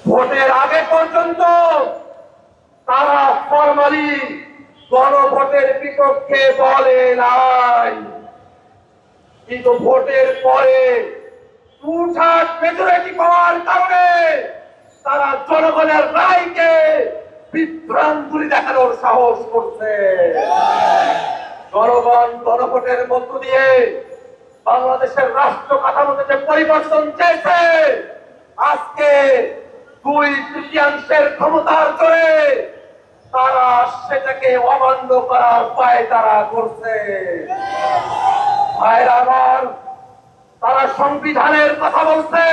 ভোটের আগে পর্যন্ত তারা ফরমালি গণভোটের বিপক্ষে বলে নাই, কিন্তু ভোটের পরে টুঠাট মেজরিটি পাওয়ার কারণে তারা জনগণের রায়কে বিভ্রান্তি দেখানোর সাহস করছে। জনগণ গণভোটের মধ্য দিয়ে বাংলাদেশের রাষ্ট্র কাঠামোতে যে পরিবর্তন চেয়েছে, আজকে 2/3 ক্ষমতার জোরে তারা সেটাকে অমান্য করার উপায় তারা করছে। ভাইরা আমার, তারা সংবিধানের কথা বলছে,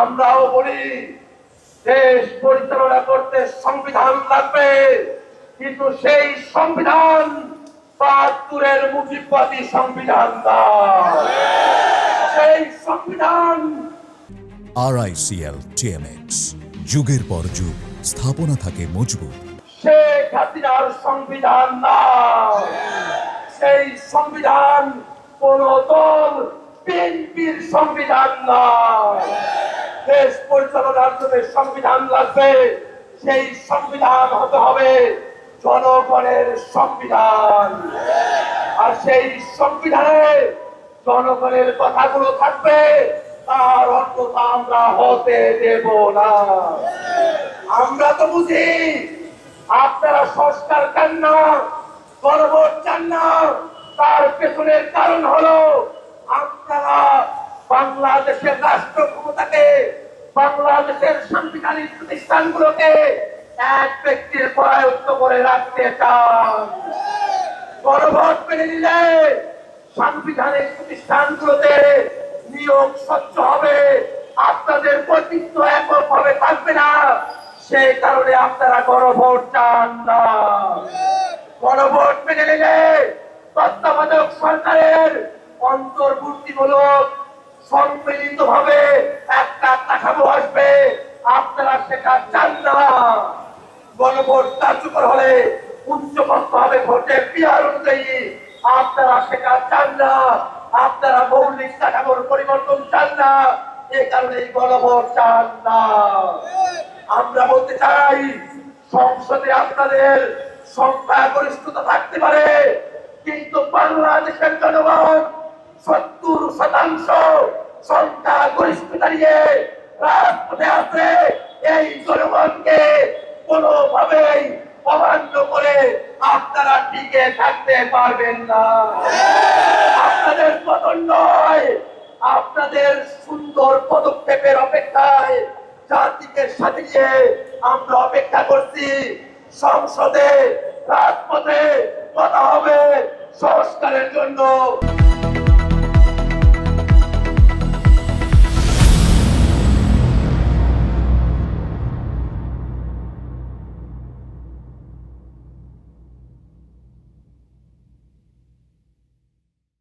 আমরাও বলি দেশ পরিচালনা করতে সংবিধান লাগবে, কিন্তু সেই সংবিধান ৭২-এর মুজিববাদী সংবিধান না, সেই সংবিধান RICL TMX, যুগের পর যুগ স্থাপনা থাকে মজবুত। শেখ হাসিনার সংবিধান না, সেই সংবিধান কোন দল বিএনপির সংবিধান না। দেশ পরিচালনার জন্য সংবিধান লাগবে, সেই সংবিধান হতে হবে জনগণের সংবিধান, আর সেই সংবিধানে জনগণের কথাগুলো থাকবে, তার অন্তত আমরা হতে দেব না। আমরা তো বুঝি আপনারা সংস্কার চান না, গণভোট চান না, তার পেছনের কারণ হলো আপনারা বাংলাদেশের রাষ্ট্র ক্ষমতাকে, বাংলাদেশের সাংবিধানিক প্রতিষ্ঠানগুলোকে এক ব্যক্তির পরায়ত্ত করে রাখতে চান। গণভোট মেনে নিলে সাংবিধানিক প্রতিষ্ঠানগুলোতে নিয়োগ স্বচ্ছ হবে, আপনাদের কর্তৃত্ব এককভাবে থাকবে না, সেই কারণে আপনারা গণভোট চান না। গণভোট মেনে নিলে তত্ত্বাবধায়ক সরকারের অন্তর্বর্তীমূলক সম্মিলিত ভাবে একটা কাঠামো আসবে, আপনারা সেটা চান না। গণভোট কার্যকর হলে উচ্চপক্ষ হবে ভোটের পিয়ার অনুযায়ী, আপনারা সেটা চান না। আপনারা মৌলিক কাঠামোর পরিবর্তন চান না, এই কারণে গণভোট চান না। আমরা বলতে চাই, সংসদে আপনাদের সংখ্যাগরিষ্ঠতা থাকতে পারে, কিন্তু বাংলাদেশের জনগণ ৭০% সংখ্যাগরিষ্ঠতা নিয়ে রাজপথে আছে। এই জনগণকে কোনোভাবেই অমান্য করে আপনারা টিকে থাকতে পারবেন না। আপনাদের পতন নয়, আপনাদের সুন্দর পদক্ষেপের অপেক্ষায় জাতিকে সাথে নিয়ে আমরা অপেক্ষা করছি। সংসদে রাজপথে